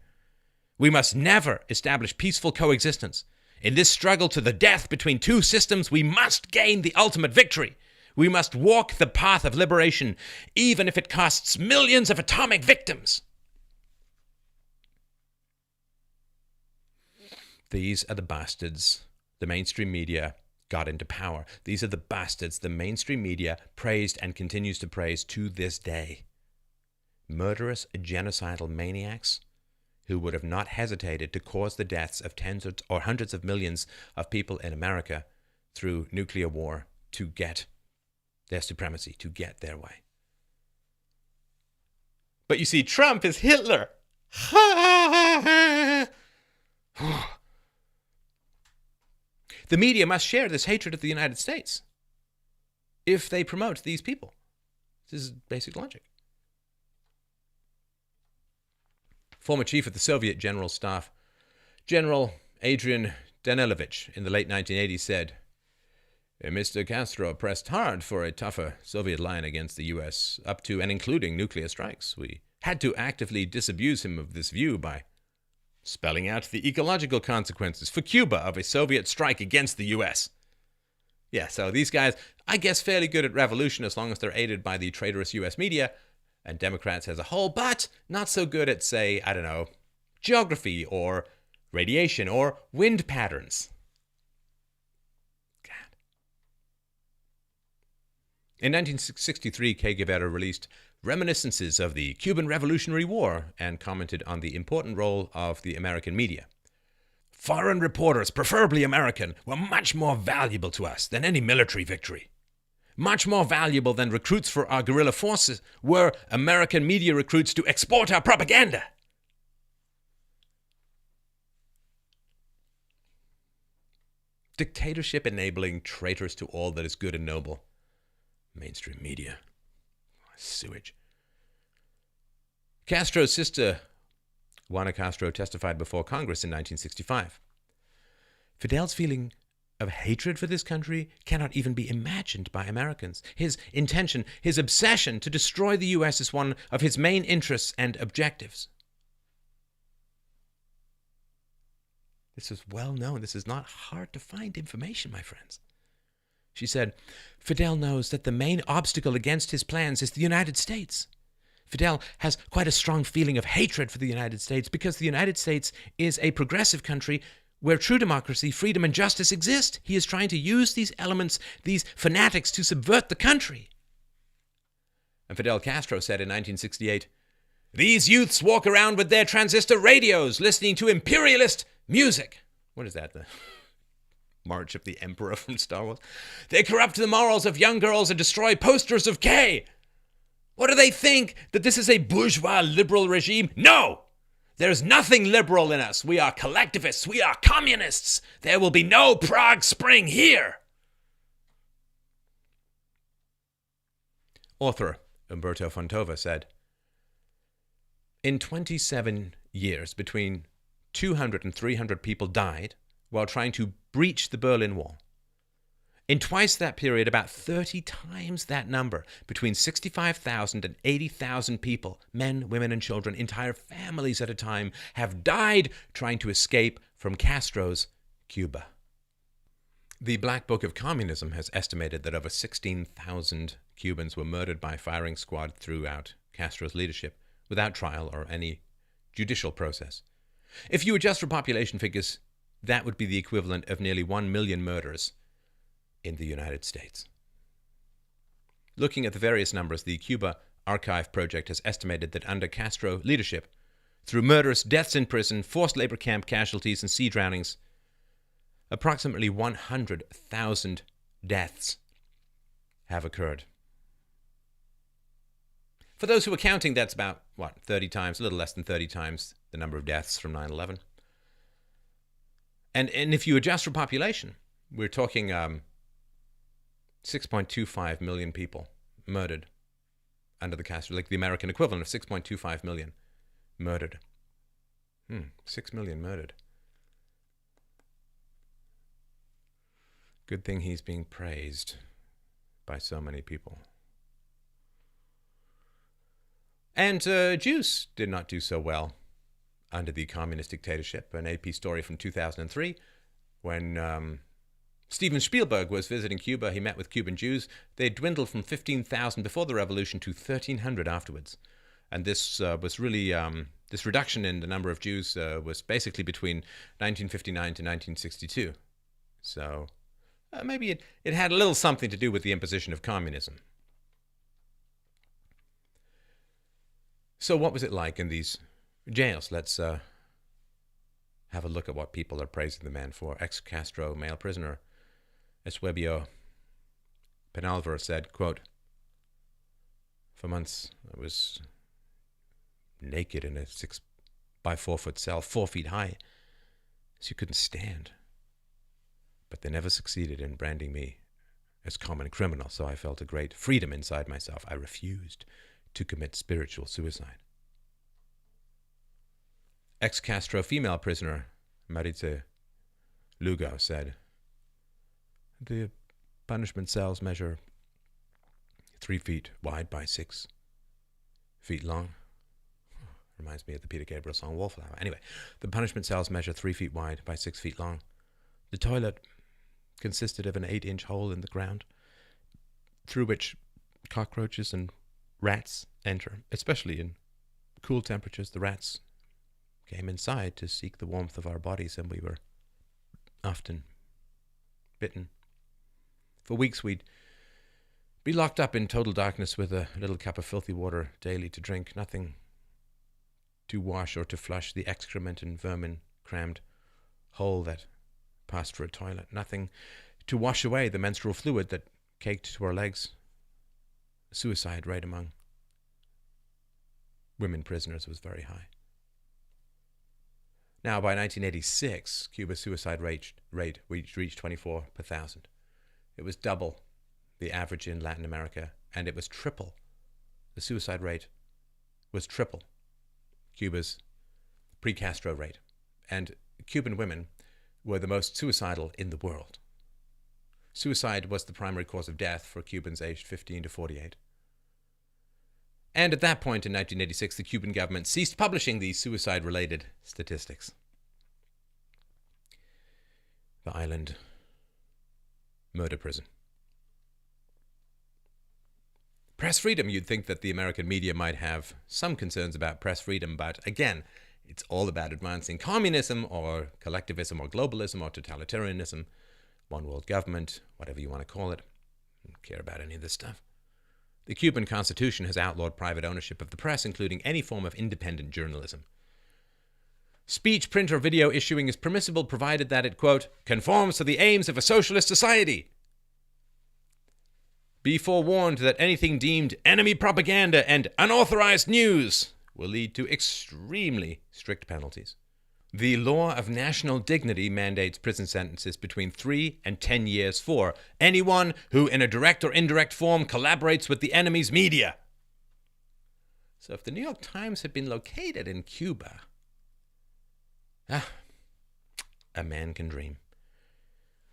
We must never establish peaceful coexistence. In this struggle to the death between two systems, we must gain the ultimate victory. We must walk the path of liberation, even if it costs millions of atomic victims." These are the bastards the mainstream media got into power. These are the bastards the mainstream media praised and continues to praise to this day. Murderous, genocidal maniacs who would have not hesitated to cause the deaths of tens or hundreds of millions of people in America through nuclear war to get their supremacy, to get their way. But you see, Trump is Hitler. The media must share this hatred of the United States if they promote these people. This is basic logic. Former chief of the Soviet General Staff, General Adrian Danilovich, in the late 1980s said, "Mr. Castro pressed hard for a tougher Soviet line against the U.S., up to and including nuclear strikes. We had to actively disabuse him of this view by spelling out the ecological consequences for Cuba of a Soviet strike against the U.S. Yeah, so these guys, I guess, fairly good at revolution as long as they're aided by the traitorous U.S. media and Democrats as a whole, but not so good at, say, I don't know, geography or radiation or wind patterns. God. In 1963, Che Guevara released Reminiscences of the Cuban Revolutionary War and commented on the important role of the American media. "Foreign reporters, preferably American, were much more valuable to us than any military victory. Much more valuable than recruits for our guerrilla forces were American media recruits to export our propaganda." Dictatorship enabling traitors to all that is good and noble. Mainstream media. Sewage. Castro's sister, Juana Castro, testified before Congress in 1965. Fidel's feeling of hatred for this country cannot even be imagined by Americans. His intention, his obsession to destroy the U.S. is one of his main interests and objectives. This is well known. This is not hard to find information, my friends. She said, Fidel knows that the main obstacle against his plans is the United States. Fidel has quite a strong feeling of hatred for the United States because the United States is a progressive country where true democracy, freedom, and justice exist. He is trying to use these elements, these fanatics, to subvert the country. And Fidel Castro said in 1968, these youths walk around with their transistor radios listening to imperialist music. What is that? The March of the Emperor from Star Wars? They corrupt the morals of young girls and destroy posters of K. What do they think? That this is a bourgeois liberal regime? No! There's nothing liberal in us. We are collectivists. We are communists. There will be no Prague Spring here. Author Umberto Fontova said, in 27 years, between 200 and 300 people died while trying to breach the Berlin Wall. In twice that period, about 30 times that number, between 65,000 and 80,000 people, men, women, and children, entire families at a time, have died trying to escape from Castro's Cuba. The Black Book of Communism has estimated that over 16,000 Cubans were murdered by firing squad throughout Castro's leadership, without trial or any judicial process. If you adjust for population figures, that would be the equivalent of nearly 1 million murders in the United States. Looking at the various numbers, the Cuba Archive Project has estimated that under Castro leadership, through murders, deaths in prison, forced labor camp casualties, and sea drownings, approximately 100,000 deaths have occurred. For those who are counting, that's about, 30 times, a little less than 30 times the number of deaths from 9/11. And if you adjust for population, we're talking 6.25 million people murdered under the Castro, like the American equivalent of 6.25 million murdered. 6 million murdered. Good thing he's being praised by so many people. And Jews did not do so well under the communist dictatorship. An AP story from 2003, when Steven Spielberg was visiting Cuba, he met with Cuban Jews. They dwindled from 15,000 before the revolution to 1,300 afterwards. And this was really, this reduction in the number of Jews was basically between 1959 to 1962. So maybe it had a little something to do with the imposition of communism. So what was it like in these jails? Let's have a look at what people are praising the man for. Ex-Castro male prisoner Eusebio Penalver said, quote, for months I was naked in a 6 by 4 foot cell, 4 feet high, so you couldn't stand. But they never succeeded in branding me as common criminal, so I felt a great freedom inside myself. I refused to commit spiritual suicide. Ex-Castro female prisoner Maritza Lugo said, the punishment cells measure 3 feet wide by 6 feet long. Reminds me of the Peter Gabriel song Wallflower. Anyway, the punishment cells measure 3 feet wide by 6 feet long. The toilet consisted of an 8-inch hole in the ground through which cockroaches and rats enter, especially in cool temperatures. The rats came inside to seek the warmth of our bodies, and we were often bitten. For weeks we'd be locked up in total darkness with a little cup of filthy water daily to drink, nothing to wash or to flush the excrement and vermin crammed hole that passed for a toilet, nothing to wash away the menstrual fluid that caked to our legs. Suicide rate among women prisoners was very high. Now, by 1986, Cuba's suicide rate reached 24 per thousand. It was double the average in Latin America, and it was triple. The suicide rate was triple Cuba's pre-Castro rate. And Cuban women were the most suicidal in the world. Suicide was the primary cause of death for Cubans aged 15 to 48. And at that point in 1986, the Cuban government ceased publishing these suicide-related statistics. The island murder prison. Press freedom. You'd think that the American media might have some concerns about press freedom, but again, it's all about advancing communism or collectivism or globalism or totalitarianism, one world government, whatever you want to call it. I don't care about any of this stuff. The Cuban Constitution has outlawed private ownership of the press, including any form of independent journalism. Speech, print, or video issuing is permissible provided that it, quote, conforms to the aims of a socialist society. Be forewarned that anything deemed enemy propaganda and unauthorized news will lead to extremely strict penalties. The law of national dignity mandates prison sentences between 3 and 10 years for anyone who in a direct or indirect form collaborates with the enemy's media. So if the New York Times had been located in Cuba, a man can dream.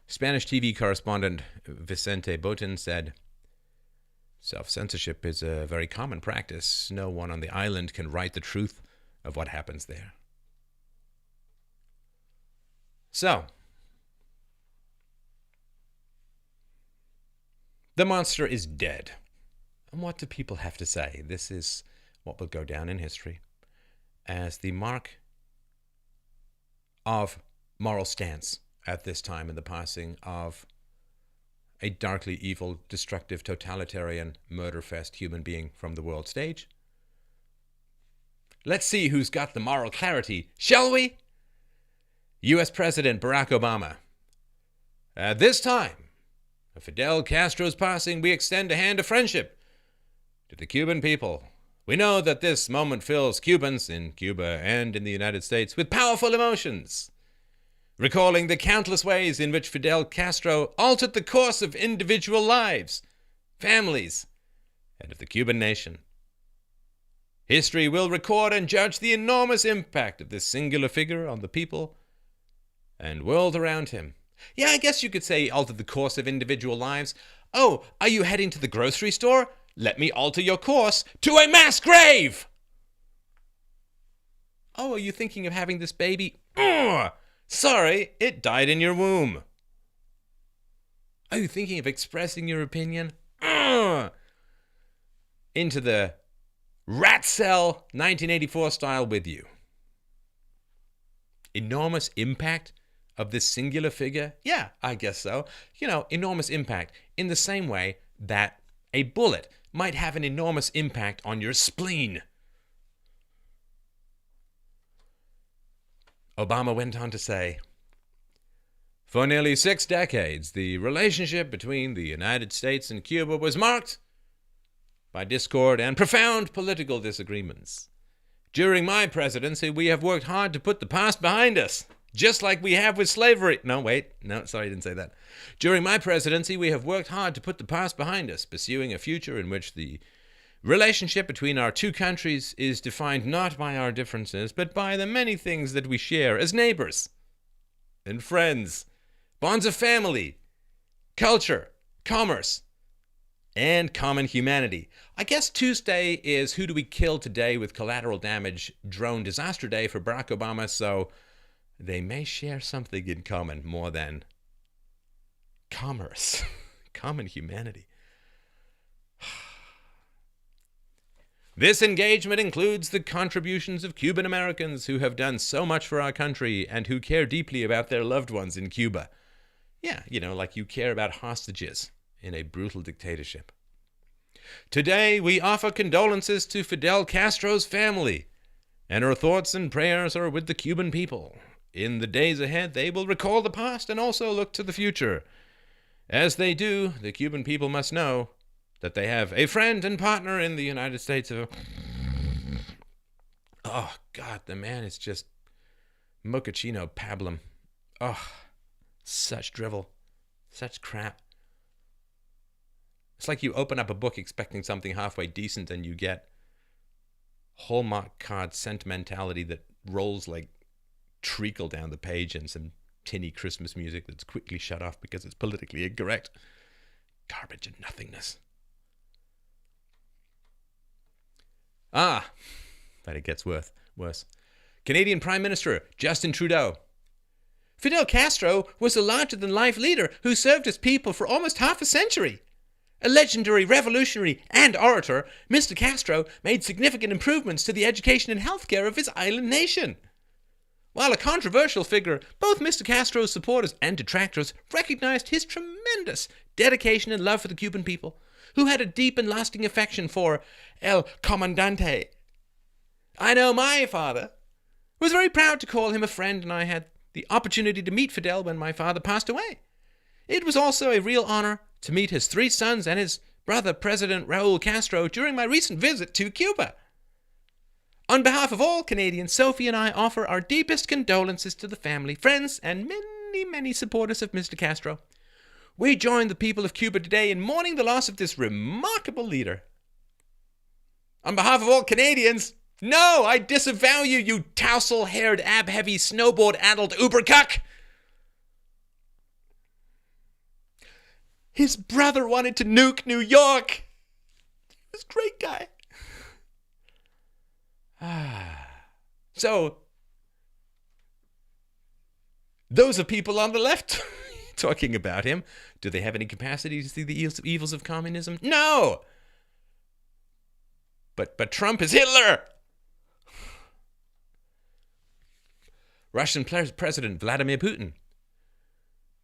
Spanish TV correspondent Vicente Botin said, self-censorship is a very common practice. No one on the island can write the truth of what happens there. So, the monster is dead. And what do people have to say? This is what will go down in history as the mark of moral stance at this time in the passing of a darkly evil, destructive, totalitarian, murder-fest human being from the world stage. Let's see who's got the moral clarity, shall we? U.S. President Barack Obama. At this time of Fidel Castro's passing, we extend a hand of friendship to the Cuban people. We know that this moment fills Cubans in Cuba and in the United States with powerful emotions, recalling the countless ways in which Fidel Castro altered the course of individual lives, families, and of the Cuban nation. History will record and judge the enormous impact of this singular figure on the people and world around him. Yeah, I guess you could say he altered the course of individual lives. Oh, are you heading to the grocery store? Let me alter your course to a mass grave! Oh, are you thinking of having this baby? Sorry, it died in your womb. Are you thinking of expressing your opinion? Into the rat cell 1984 style with you. Enormous impact of this singular figure? Yeah, I guess so. You know, enormous impact in the same way that a bullet might have an enormous impact on your spleen. Obama went on to say, for nearly 6 decades, the relationship between the United States and Cuba was marked by discord and profound political disagreements. During my presidency, we have worked hard to put the past behind us, just like we have with slavery. Sorry, I didn't say that. During my presidency, we have worked hard to put the past behind us, pursuing a future in which the relationship between our two countries is defined not by our differences, but by the many things that we share as neighbors and friends, bonds of family, culture, commerce, and common humanity. I guess Tuesday is Who Do We Kill Today with Collateral Damage Drone Disaster Day for Barack Obama, so they may share something in common more than commerce, common humanity. This engagement includes the contributions of Cuban Americans who have done so much for our country and who care deeply about their loved ones in Cuba. Yeah, you know, like you care about hostages in a brutal dictatorship. Today, we offer condolences to Fidel Castro's family, and our thoughts and prayers are with the Cuban people. In the days ahead, they will recall the past and also look to the future. As they do, the Cuban people must know that they have a friend and partner in the United States of... Oh, God, the man is just mochaccino pablum. Oh, such drivel. Such crap. It's like you open up a book expecting something halfway decent and you get Hallmark card sentimentality that rolls like treacle down the page and some tinny Christmas music that's quickly shut off because it's politically incorrect. Garbage and nothingness. But it gets worse. Canadian Prime Minister Justin Trudeau. Fidel Castro was a larger-than-life leader who served his people for almost half a century. A legendary revolutionary and orator, Mr. Castro made significant improvements to the education and healthcare of his island nation. While a controversial figure, both Mr. Castro's supporters and detractors recognized his tremendous dedication and love for the Cuban people, who had a deep and lasting affection for El Comandante. I know my father was very proud to call him a friend, and I had the opportunity to meet Fidel when my father passed away. It was also a real honor to meet his 3 sons and his brother, President Raul Castro, during my recent visit to Cuba. On behalf of all Canadians, Sophie and I offer our deepest condolences to the family, friends, and many, many supporters of Mr. Castro. We join the people of Cuba today in mourning the loss of this remarkable leader. On behalf of all Canadians, no, I disavow you, you tousle-haired, ab-heavy, snowboard-addled uber-cuck! His brother wanted to nuke New York! He was a great guy. So, those are people on the left talking about him. Do they have any capacity to see the evils of communism? No! But Trump is Hitler! Russian President Vladimir Putin.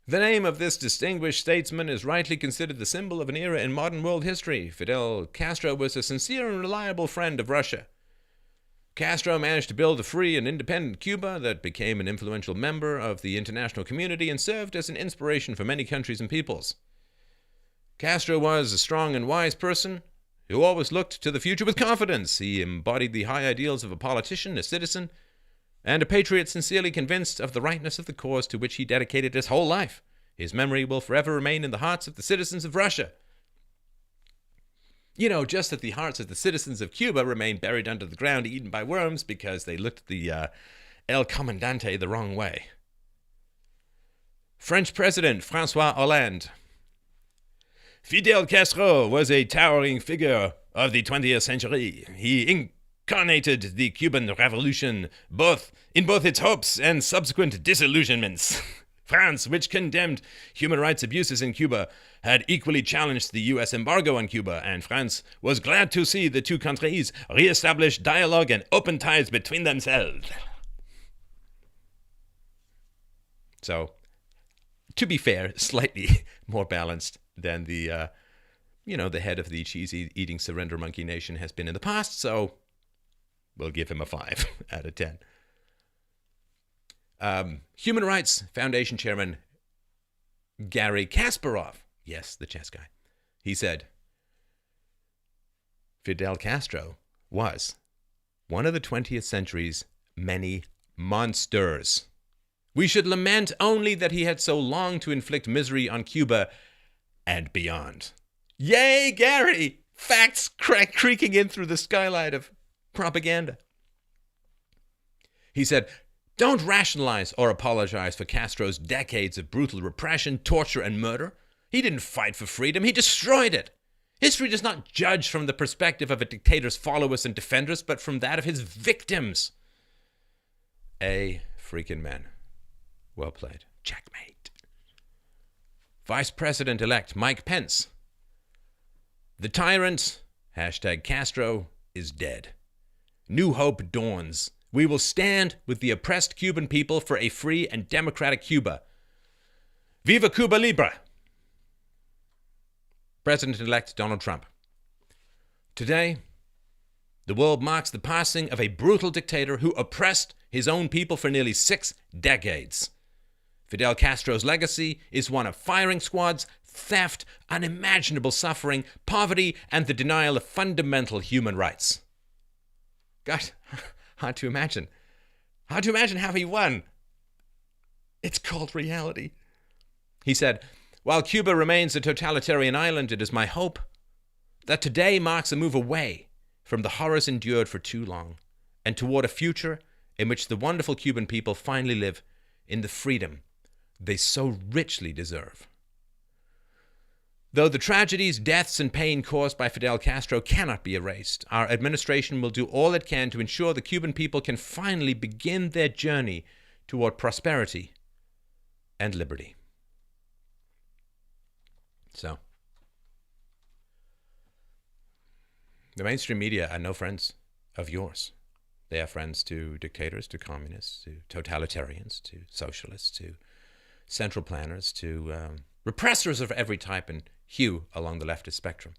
The name of this distinguished statesman is rightly considered the symbol of an era in modern world history. Fidel Castro was a sincere and reliable friend of Russia. Castro managed to build a free and independent Cuba that became an influential member of the international community and served as an inspiration for many countries and peoples. Castro was a strong and wise person who always looked to the future with confidence. He embodied the high ideals of a politician, a citizen, and a patriot sincerely convinced of the rightness of the cause to which he dedicated his whole life. His memory will forever remain in the hearts of the citizens of Russia. You know, just that the hearts of the citizens of Cuba remain buried under the ground, eaten by worms, because they looked at the El Comandante the wrong way. French President François Hollande. Fidel Castro was a towering figure of the 20th century. He incarnated the Cuban Revolution in both its hopes and subsequent disillusionments. France, which condemned human rights abuses in Cuba, had equally challenged the U.S. embargo on Cuba, and France was glad to see the two countries re-establish dialogue and open ties between themselves. So, to be fair, slightly more balanced than the head of the cheese-eating surrender monkey nation has been in the past, so we'll give him a 5 out of 10. Human Rights Foundation Chairman Garry Kasparov, yes, the chess guy, he said, Fidel Castro was one of the 20th century's many monsters. We should lament only that he had so long to inflict misery on Cuba and beyond. Yay, Gary! Facts creaking in through the skylight of propaganda. He said, don't rationalize or apologize for Castro's decades of brutal repression, torture, and murder. He didn't fight for freedom, he destroyed it. History does not judge from the perspective of a dictator's followers and defenders, but from that of his victims. A freaking man. Well played. Checkmate. Vice President-elect Mike Pence. The tyrant, #Castro, is dead. New hope dawns. We will stand with the oppressed Cuban people for a free and democratic Cuba. Viva Cuba Libre! President-elect Donald Trump. Today, the world marks the passing of a brutal dictator who oppressed his own people for nearly 6 decades. Fidel Castro's legacy is one of firing squads, theft, unimaginable suffering, poverty, and the denial of fundamental human rights. God, hard to imagine. Hard to imagine how he won. It's called reality. He said, while Cuba remains a totalitarian island, it is my hope that today marks a move away from the horrors endured for too long, and toward a future in which the wonderful Cuban people finally live in the freedom they so richly deserve. Though the tragedies, deaths, and pain caused by Fidel Castro cannot be erased, our administration will do all it can to ensure the Cuban people can finally begin their journey toward prosperity and liberty. So, the mainstream media are no friends of yours. They are friends to dictators, to communists, to totalitarians, to socialists, to central planners, to repressors of every type and hue along the leftist spectrum.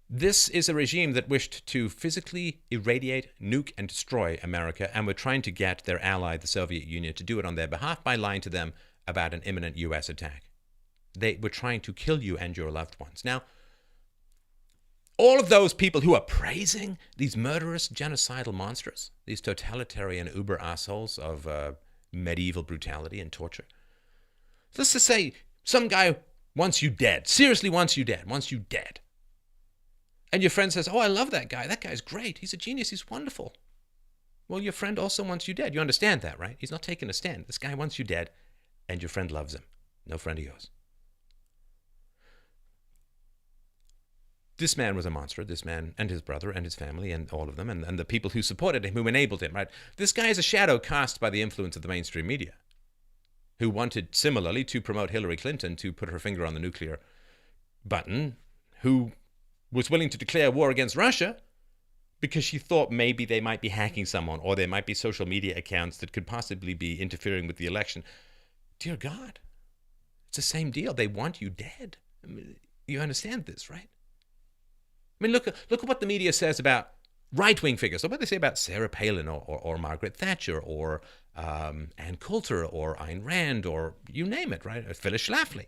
This is a regime that wished to physically irradiate, nuke, and destroy America, and were trying to get their ally, the Soviet Union, to do it on their behalf by lying to them about an imminent U.S. attack. They were trying to kill you and your loved ones. Now, all of those people who are praising these murderous, genocidal monsters, these totalitarian uber assholes of medieval brutality and torture, let's just say some guy wants you dead, seriously wants you dead. And your friend says, oh, I love that guy. That guy's great. He's a genius. He's wonderful. Well, your friend also wants you dead. You understand that, right? He's not taking a stand. This guy wants you dead, and your friend loves him. No friend of yours. This man was a monster, this man and his brother and his family and all of them, and the people who supported him, who enabled him, right? This guy is a shadow cast by the influence of the mainstream media, who wanted similarly to promote Hillary Clinton to put her finger on the nuclear button, who was willing to declare war against Russia because she thought maybe they might be hacking someone, or there might be social media accounts that could possibly be interfering with the election. Dear God, it's the same deal. They want you dead. I mean, you understand this, right? I mean, look at what the media says about right-wing figures. Look what they say about Sarah Palin or Margaret Thatcher or Ann Coulter or Ayn Rand or you name it, right? Or Phyllis Schlafly.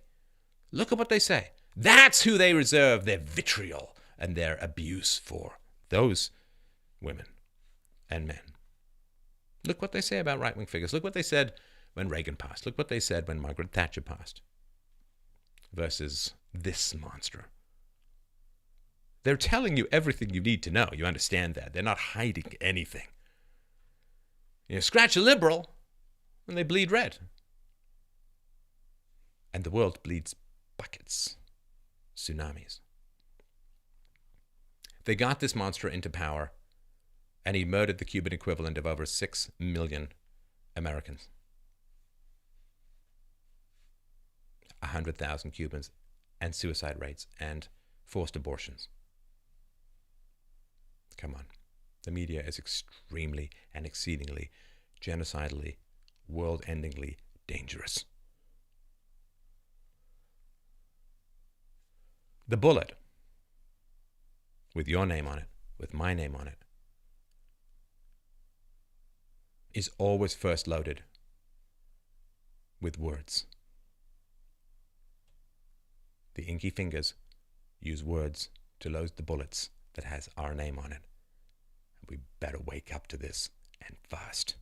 Look at what they say. That's who they reserve their vitriol and their abuse for. Those women and men. Look what they say about right-wing figures. Look what they said when Reagan passed. Look what they said when Margaret Thatcher passed. Versus this monster. They're telling you everything you need to know. You understand that. They're not hiding anything. You scratch a liberal, and they bleed red. And the world bleeds buckets. Tsunamis. They got this monster into power, and he murdered the Cuban equivalent of over 6 million Americans. 100,000 Cubans, and suicide rates, and forced abortions. Come on. The media is extremely and exceedingly, genocidally, world-endingly dangerous. The bullet, with your name on it, with my name on it, is always first loaded with words. The inky fingers use words to load the bullets that has our name on it. We better wake up to this, and fast.